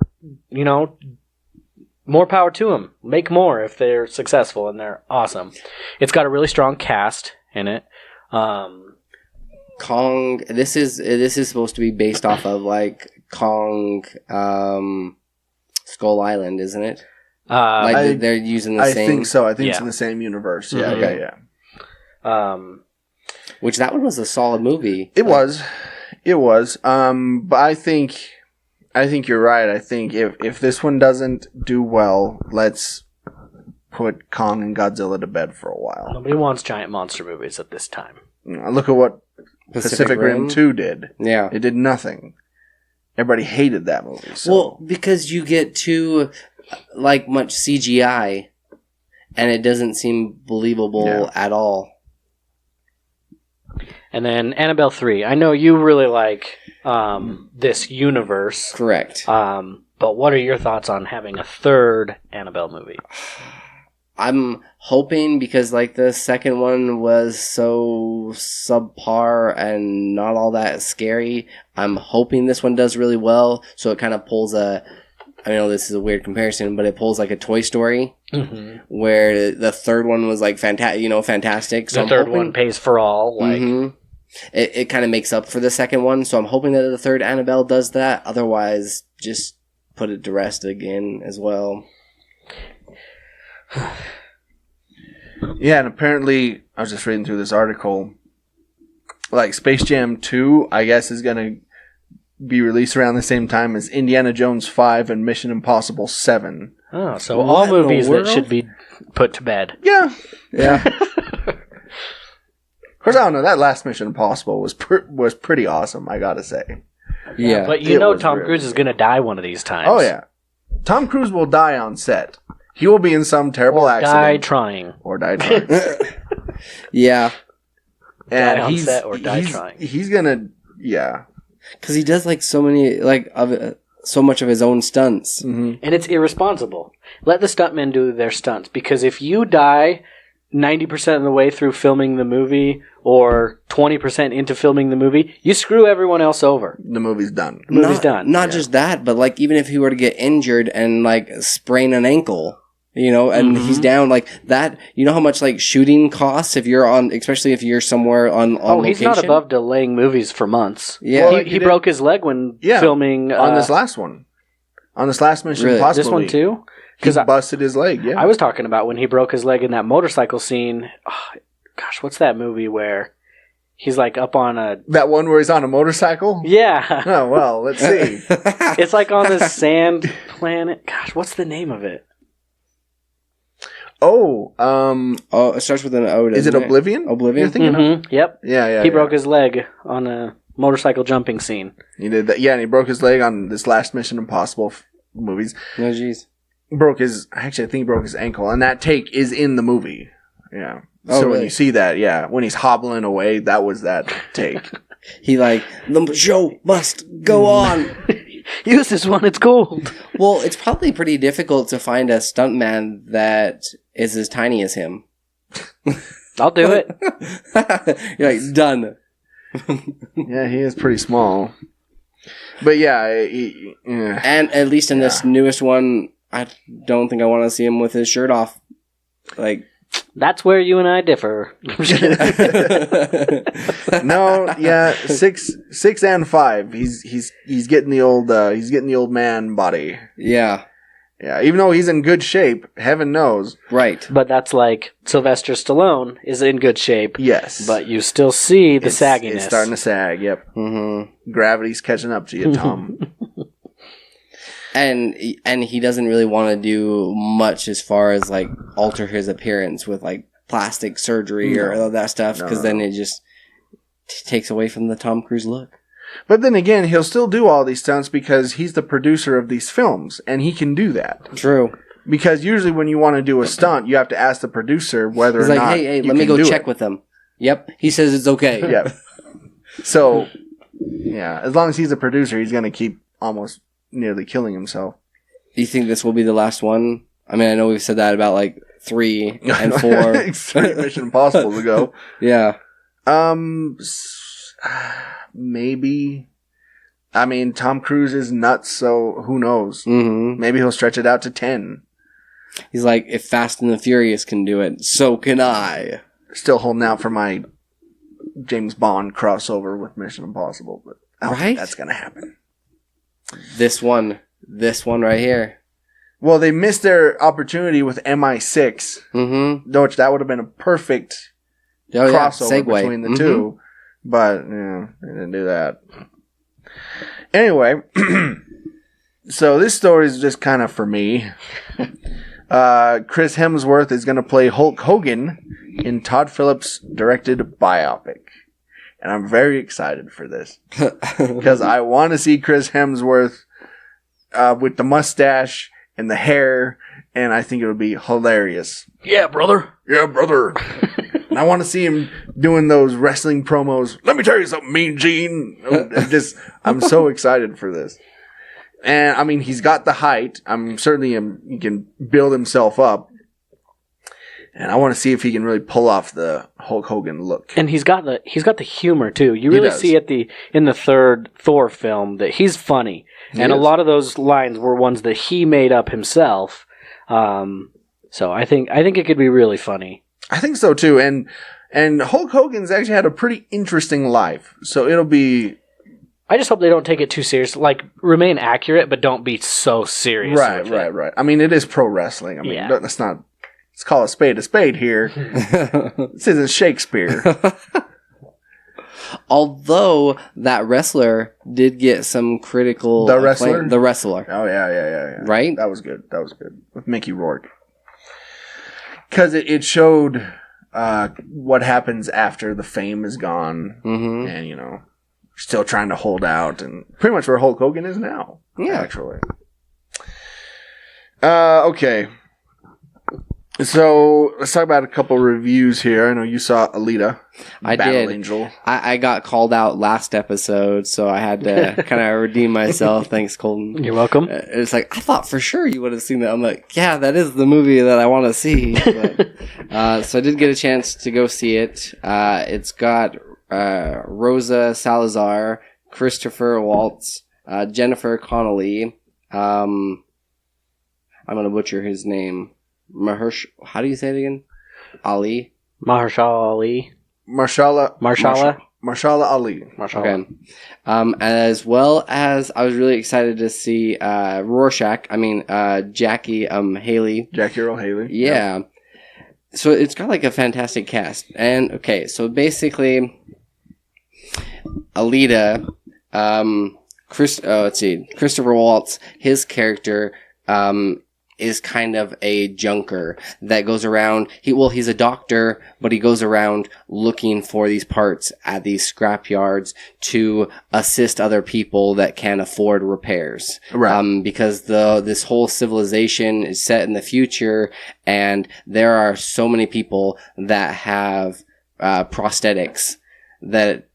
more power to them. Make more if they're successful and they're awesome. It's got a really strong cast in it. Kong. This is supposed to be based off of like Kong, Skull Island, isn't it? They're using the same. I think so. I think it's in the same universe. Yeah. Which that one was a solid movie. It was. But I think you're right. I think if this one doesn't do well, let's put Kong and Godzilla to bed for a while. Nobody wants giant monster movies at this time. Look at what Pacific Rim 2 did. Yeah. It did nothing. Everybody hated that movie. So. Well, because you get too much CGI and it doesn't seem believable at all. And then Annabelle 3. I know you really like this universe. Correct. But what are your thoughts on having a third Annabelle movie? I'm hoping, because the second one was so subpar and not all that scary, I'm hoping this one does really well, so it kind of pulls I know this is a weird comparison, but it pulls like a Toy Story, where the third one was fantastic. So the third one pays for all. It kind of makes up for the second one, so I'm hoping that the third Annabelle does that. Otherwise, just put it to rest again as well. Yeah, and apparently, I was just reading through this article, Space Jam 2, I guess, is going to be released around the same time as Indiana Jones 5 and Mission Impossible 7. Oh, so all movies that should be put to bed. Yeah. Of course, I don't know. That last Mission Impossible was pretty awesome, I gotta say. Yeah. But Tom Cruise is going to die one of these times. Oh, yeah. Tom Cruise will die on set. He will be in some terrible accident. Die trying. Or die trying. Yeah. And die on set or die trying. He's gonna, yeah. Because he does so many, so much of his own stunts. Mm-hmm. And it's irresponsible. Let the stuntmen do their stunts. Because if you die 90% of the way through filming the movie or 20% into filming the movie, you screw everyone else over. The movie's done. Not just that, but even if he were to get injured and sprain an ankle, and he's down that, how much shooting costs if you're on, especially if you're somewhere on location? He's not above delaying movies for months. Yeah. Well, he broke his leg when filming on this last one. On this last Mission Impossible. This one too? Because he busted his leg, yeah. I was talking about when he broke his leg in that motorcycle scene. Oh, gosh, what's that movie where he's up on a... That one where he's on a motorcycle? Yeah. Oh, well, let's see. It's on this sand planet. Gosh, what's the name of it? Oh, it starts with an O. Is it Oblivion? Oblivion? You're thinking of? Yep. Yeah. He broke his leg on a motorcycle jumping scene. He did that. Yeah, and he broke his leg on this last Mission Impossible movies. No, jeez. I think he broke his ankle, and that take is in the movie. Yeah. So when you see that, when he's hobbling away, that was that take. He the show must go on. Use this one, it's gold. Well, it's probably pretty difficult to find a stuntman that is as tiny as him. I'll do it. You're done. Yeah, he is pretty small. But yeah. And at least in this newest one, I don't think I want to see him with his shirt off. That's where you and I differ. No, yeah, 6 and 5. He's getting the old man body. Yeah. Yeah, even though he's in good shape, heaven knows. Right. But that's Sylvester Stallone is in good shape. Yes. But you still see the sagginess. It's starting to sag, yep. Mm-hmm. Gravity's catching up to you, Tom. And he doesn't really want to do much as far as like alter his appearance with like plastic surgery or all that stuff, because then it just takes away from the Tom Cruise look. But then again, he'll still do all these stunts because he's the producer of these films, and he can do that. True. Because usually when you want to do a stunt, you have to ask the producer whether He's or like, not hey, let me go check with him. Yep, he says it's okay. Yeah. So, yeah, as long as he's a producer, he's going to keep almost nearly killing himself. Do you think this will be the last one? I mean, I know we've said that about like 3 and 4. 3 Mission Impossible to go. Yeah. Maybe. I mean, Tom Cruise is nuts, so who knows? Mm-hmm. Maybe he'll stretch it out to 10. He's like, if Fast and the Furious can do it, so can I. Still holding out for my James Bond crossover with Mission Impossible, but I don't think that's going to happen. This one right here. Well, they missed their opportunity with MI6, which that would have been a perfect crossover between the two. But, yeah, they didn't do that. Anyway, so this story is just kind of for me. Chris Hemsworth is going to play Hulk Hogan in Todd Phillips' directed biopic. And I'm very excited for this. Because I want to see Chris Hemsworth with the mustache and the hair, and I think it would be hilarious. Yeah, brother. Yeah, brother. And I want to see him doing those wrestling promos. Let me tell you something, Mean Gene. I'm so excited for this. And I mean, he's got the height. I'm certainly he can build himself up. And I want to see if he can really pull off the Hulk Hogan look. And he's got the humor too. You really see in the third Thor film that he's funny. And a lot of those lines were ones that he made up himself. So I think it could be really funny. I think so too. And Hulk Hogan's actually had a pretty interesting life. So it'll be... I just hope they don't take it too serious. Like, remain accurate, but don't be so serious. Right. I mean, it is pro wrestling. I mean, let's call a spade here. This isn't Shakespeare. Although that wrestler did get some critical The wrestler? The wrestler. Oh, yeah. Right? That was good. With Mickey Rourke. Because it showed what happens after the fame is gone. Mm-hmm. And, still trying to hold out. And pretty much where Hulk Hogan is now. Yeah. Actually. Okay. So, let's talk about a couple reviews here. I know you saw Alita. I Battle did. Angel. I got called out last episode, so I had to kind of redeem myself. Thanks, Colton. You're welcome. It's like, I thought for sure you would have seen that. I'm like, yeah, that is the movie that I want to see. But, so I did get a chance to go see it. It's got Rosa Salazar, Christopher Waltz, Jennifer Connelly. I'm going to butcher his name. How do you say it again? Ali? Mahershala Ali. Mahershala Ali. Okay. As well as I was really excited to see Jackie Haley. Jackie Earle Haley. Yeah. Yep. So it's got like a fantastic cast. And okay, so basically Alita, Christopher Waltz, his character is kind of a junker that goes around. He's a doctor, but he goes around looking for these parts at these scrap yards to assist other people that can't afford repairs. Right. Because this whole civilization is set in the future, and there are so many people that have prosthetics that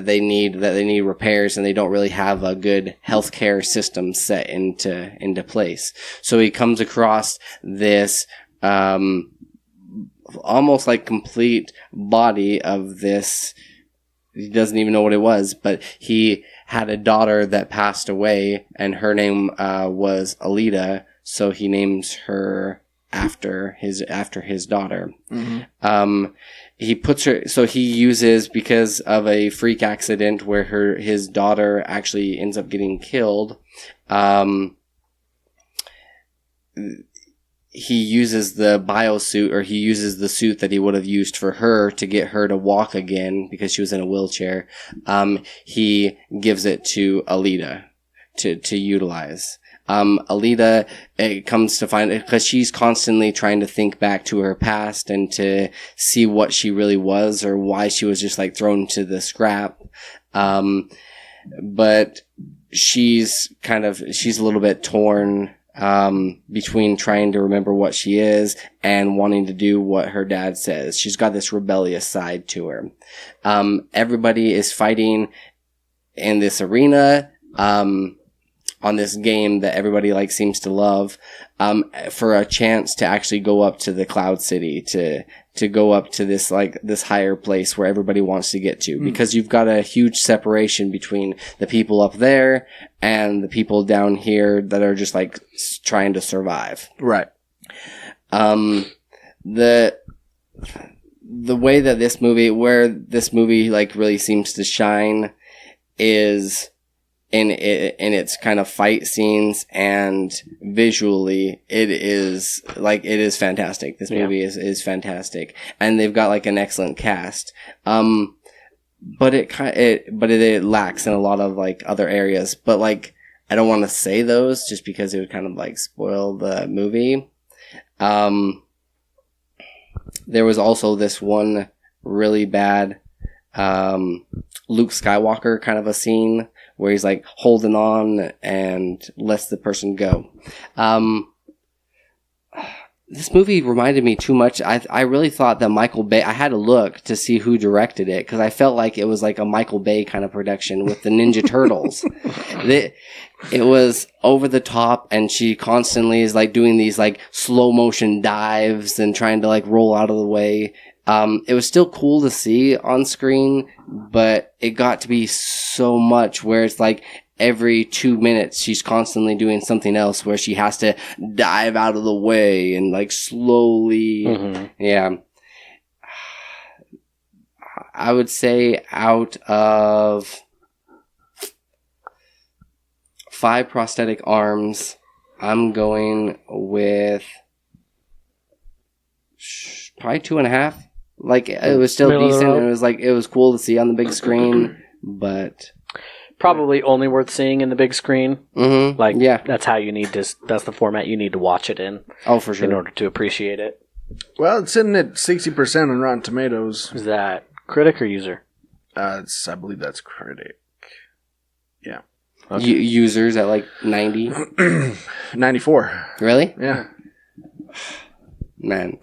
they need repairs, and they don't really have a good healthcare system set into place. So he comes across this almost like complete body of this. He doesn't even know what it was, but he had a daughter that passed away, and her name was Alita. So he names her after his daughter. Mm-hmm. He puts her, so he uses, because of a freak accident where his daughter actually ends up getting killed, he uses the biosuit, or he uses the suit that he would have used for her to get her to walk again because she was in a wheelchair. He gives it to Alita to utilize. Alita, it comes to find, because she's constantly trying to think back to her past and to see what she really was or why she was just like thrown to the scrap. But she's a little bit torn between trying to remember what she is and wanting to do what her dad says. She's got this rebellious side to her. Everybody is fighting in this arena, on this game that everybody like seems to love, for a chance to actually go up to the Cloud City, to go up to this higher place where everybody wants to get to, because you've got a huge separation between the people up there and the people down here that are just like trying to survive. Right. The way that this movie like really seems to shine is in its kind of fight scenes, and visually it is fantastic. This movie is fantastic, and they've got like an excellent cast. But it lacks in a lot of like other areas. But like, I don't want to say those just because it would kind of like spoil the movie. There was also this one really bad Luke Skywalker kind of a scene where he's like holding on and lets the person go. This movie reminded me too much. I really thought that Michael Bay, I had to look to see who directed it, because I felt like it was like a Michael Bay kind of production with the Ninja Turtles. It was over the top, and she constantly is like doing these like slow motion dives and trying to like roll out of the way. It was still cool to see on screen, but it got to be so much where it's like every 2 minutes she's constantly doing something else where she has to dive out of the way and like slowly. Mm-hmm. Yeah. I would say out of 5 prosthetic arms, I'm going with probably 2.5. Like, it was still decent, and it was cool to see on the big screen, but probably only worth seeing in the big screen. Mm-hmm. Like, yeah, that's how you need to. That's the format you need to watch it in. Oh, for sure, in order to appreciate it. Well, it's sitting at 60% on Rotten Tomatoes. Is that critic or user? I believe that's critic. Yeah. Okay. Users at like 90? 94. Really? Yeah. Man.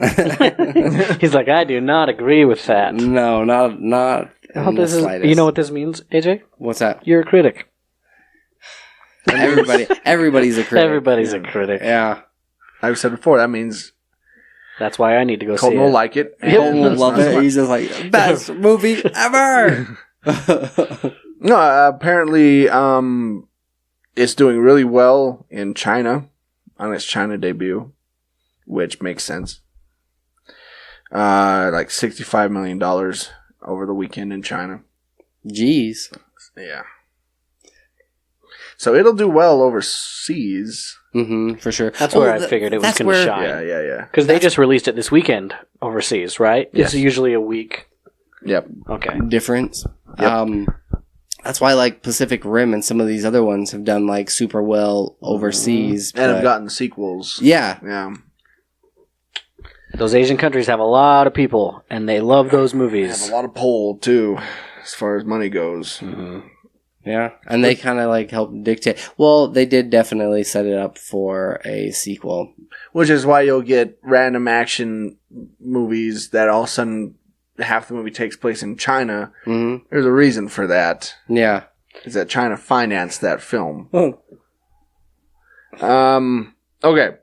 He's like, I do not agree with that. No, not this is, you know what this means, AJ? What's that? You're a critic. Everybody's a critic. Everybody's a critic. Yeah. I've said before, that means that's why I need to go see it. Colton will like it. Colton will love it. He's just like, best movie ever! No, apparently it's doing really well in China on its China debut, which makes sense. Like $65 million over the weekend in China. Jeez. Yeah. So it'll do well overseas. Mm-hmm, for sure. That's where I figured it was going to shine. Yeah. Because they just released it this weekend overseas, right? Yes. It's usually a week. Yep. Okay. Difference. Yep. That's why like Pacific Rim and some of these other ones have done like super well overseas. And have gotten sequels. Yeah. Yeah. Those Asian countries have a lot of people, and they love those movies. They have a lot of pull, too, as far as money goes. Mm-hmm. Yeah, and they kind of like help dictate. Well, they did definitely set it up for a sequel. Which is why you'll get random action movies that all of a sudden half the movie takes place in China. Mm-hmm. There's a reason for that. Yeah. Is that China financed that film. Oh. Okay.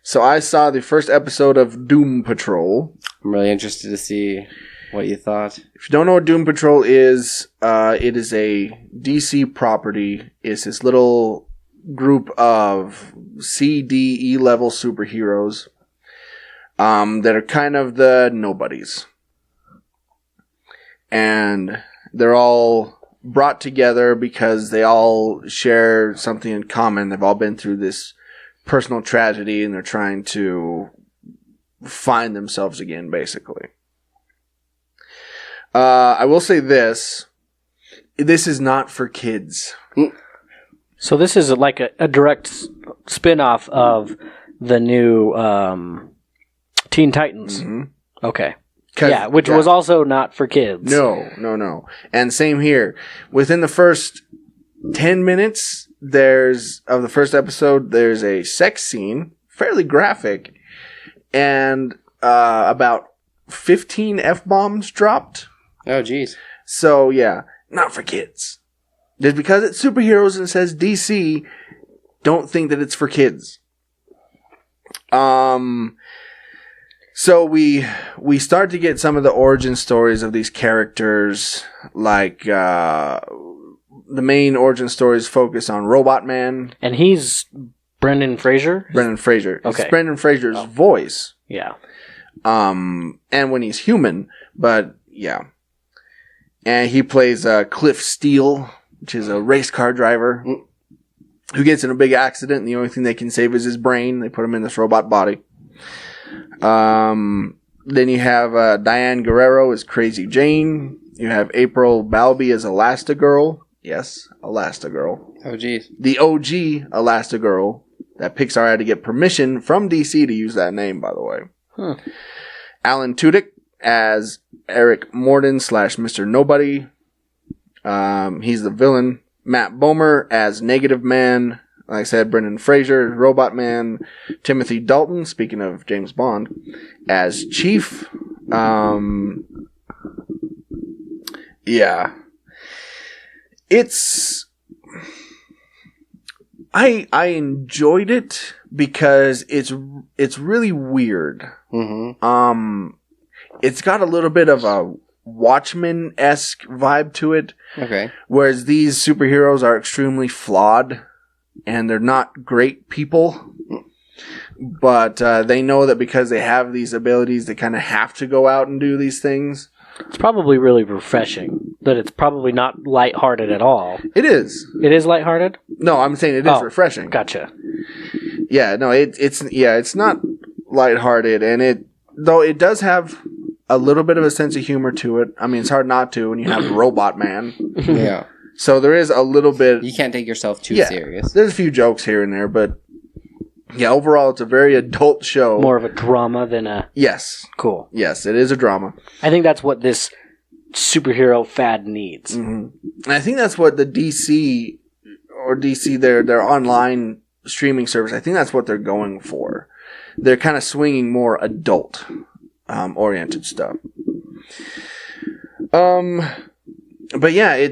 So I saw the first episode of Doom Patrol. I'm really interested to see what you thought. If you don't know what Doom Patrol is, it is a DC property. It's this little group of C, D, E level superheroes that are kind of the nobodies. And they're all brought together because they all share something in common. They've all been through this personal tragedy, and they're trying to find themselves again, basically. I will say this. This is not for kids. So this is like a direct spin-off of the new Teen Titans. Mm-hmm. Okay. Yeah, which was also not for kids. No. And same here. Within the first 10 minutes of the first episode, there's a sex scene, fairly graphic, and about 15 F-bombs dropped. Oh, geez. So, yeah, not for kids. Just because it's superheroes and it says DC, don't think that it's for kids. So we start to get some of the origin stories of these characters, like the main origin stories focus on Robot Man. And he's Brendan Fraser? Brendan Fraser. Okay. It's Brendan Fraser's voice. Yeah. And when he's human, but yeah. And he plays Cliff Steele, which is a race car driver who gets in a big accident, and the only thing they can save is his brain. They put him in this robot body. Then you have Diane Guerrero as Crazy Jane. You have April Balby as Elastigirl. Yes, Elastigirl. Oh, geez. The OG Elastigirl that Pixar had to get permission from DC to use that name, by the way. Huh. Alan Tudyk as Eric Morden / Mr. Nobody. He's the villain. Matt Bomer as Negative Man. Like I said, Brendan Fraser, Robot Man. Timothy Dalton, speaking of James Bond, as Chief. Yeah. I enjoyed it because it's really weird. Mm-hmm. It's got a little bit of a Watchmen-esque vibe to it. Okay. Whereas these superheroes are extremely flawed and they're not great people. But they know that because they have these abilities, they kind of have to go out and do these things. It's probably really refreshing that it's probably not lighthearted at all. It is. It is lighthearted? No, I'm saying it is refreshing. Gotcha. Yeah, no, it's not lighthearted, and it does have a little bit of a sense of humor to it. I mean, it's hard not to when you have Robot Man. Yeah. So there is a little bit. You can't take yourself too serious. There's a few jokes here and there, but yeah, overall, it's a very adult show. More of a drama than a... Yes. Cool. Yes, it is a drama. I think that's what this superhero fad needs. Mm-hmm. And I think that's what the DC, their online streaming service, I think that's what they're going for. They're kind of swinging more adult oriented stuff. But yeah,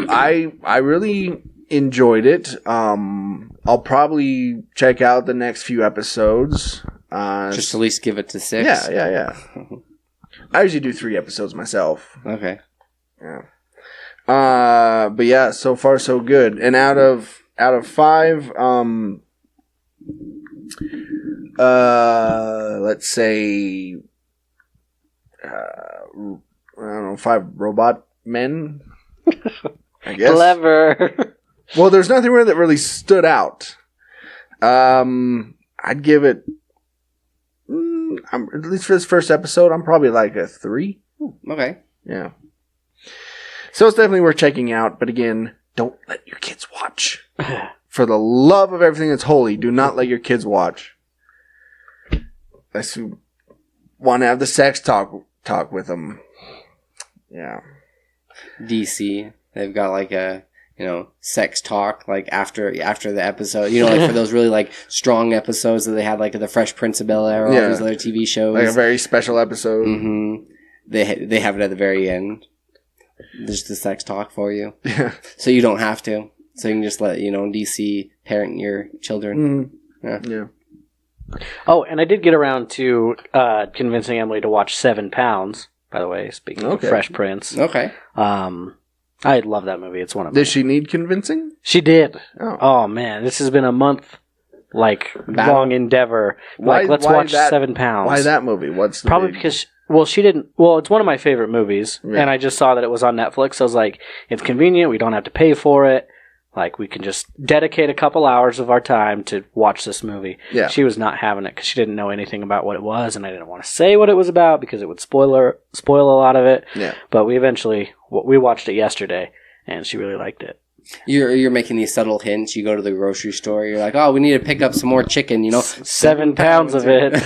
I really enjoyed it. I'll probably check out the next few episodes. Just at least give it to 6? Yeah. I usually do 3 episodes myself. Okay. Yeah. But yeah, so far so good. And out of 5, let's say, I don't know, 5 robot men. I guess. Clever. Well, there's nothing really that really stood out. I'd give it, at least for this first episode, I'm probably like a 3. Okay. Yeah. So it's definitely worth checking out. But again, don't let your kids watch. For the love of everything that's holy, do not let your kids watch. Unless you want to have the sex talk with them. Yeah. DC, they've got like a, sex talk, like after the episode, like for those really like strong episodes that they had, like the Fresh Prince of Bel-Air, or all these other TV shows. Like a very special episode. Mm-hmm. They have it at the very end. Just the sex talk for you. Yeah. So you don't have to. So you can just let, DC parent your children. Mm-hmm. Yeah. Oh, and I did get around to convincing Emily to watch 7 Pounds, by the way, speaking of Fresh Prince. Okay. I love that movie. It's one of Did she need convincing? She did. Oh man, this has been a month, long endeavor. Let's watch 7 Pounds. Why that movie? What's the probably big... because she didn't. Well, it's one of my favorite movies, and I just saw that it was on Netflix. So I was like, it's convenient. We don't have to pay for it. Like, we can just dedicate a couple hours of our time to watch this movie. Yeah. She was not having it because she didn't know anything about what it was, and I didn't want to say what it was about because it would spoil a lot of it. Yeah. But we watched it yesterday, and she really liked it. You're making these subtle hints. You go to the grocery store. You're like, oh, we need to pick up some more chicken. 7 pounds of it.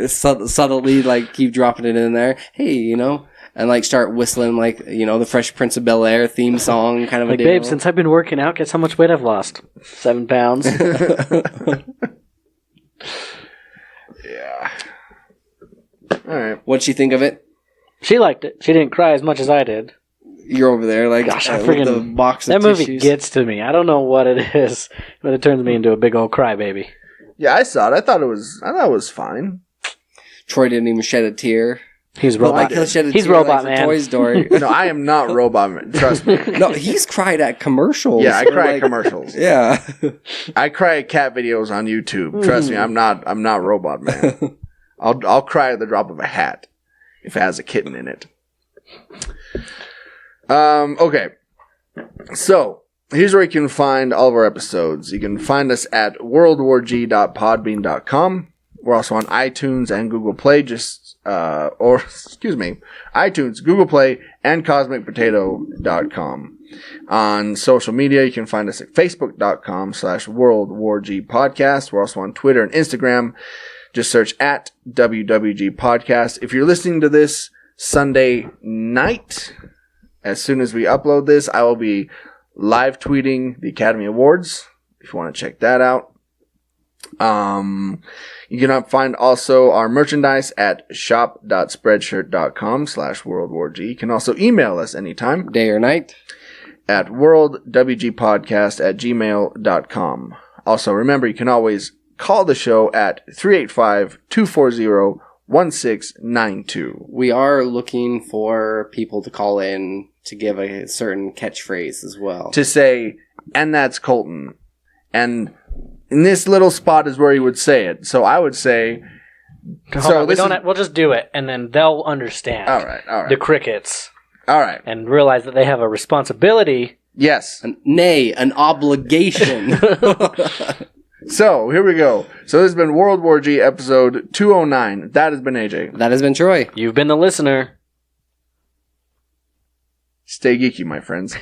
Subtly, like keep dropping it in there. Hey, and like start whistling like the Fresh Prince of Bel-Air theme song kind of a deal. Babe, since I've been working out, guess how much weight I've lost? 7 pounds. Yeah. All right. What'd she think of it? She liked it. She didn't cry as much as I did. You're over there like, gosh, I with the box of that movie tissues. gets to me. I don't know what it is, but it turns me into a big old crybaby. Yeah, I saw it. I thought it was fine. Troy didn't even shed a tear. He's Robot. He's Robot Man. Toy Story. No, I am not Robot Man. Trust me. No, he's cried at commercials. Yeah, I cry at commercials. Yeah, I cry at cat videos on YouTube. Trust me, I'm not Robot Man. I'll cry at the drop of a hat if it has a kitten in it. Okay. So here's where you can find all of our episodes. You can find us at worldwarg.podbean.com. We're also on iTunes and Google Play. iTunes, Google Play, and CosmicPotato.com. On social media, you can find us at Facebook.com/WorldWarG Podcast. We're also on Twitter and Instagram. Just search at WWG Podcast. If you're listening to this Sunday night, as soon as we upload this, I will be live tweeting the Academy Awards, if you want to check that out. You can find also our merchandise at shop.spreadshirt.com/WorldWarG. You can also email us anytime, day or night, at worldwgpodcast@gmail.com. Also, remember, you can always call the show at 385-240-1692. We are looking for people to call in to give a certain catchphrase as well. To say, and that's Colton. And in this little spot is where he would say it. So I would say... We'll just do it, and then they'll understand. All right. The crickets. All right. And realize that they have a responsibility. Yes. An obligation. So, here we go. So this has been World War G episode 209. That has been AJ. That has been Troy. You've been the listener. Stay geeky, my friends.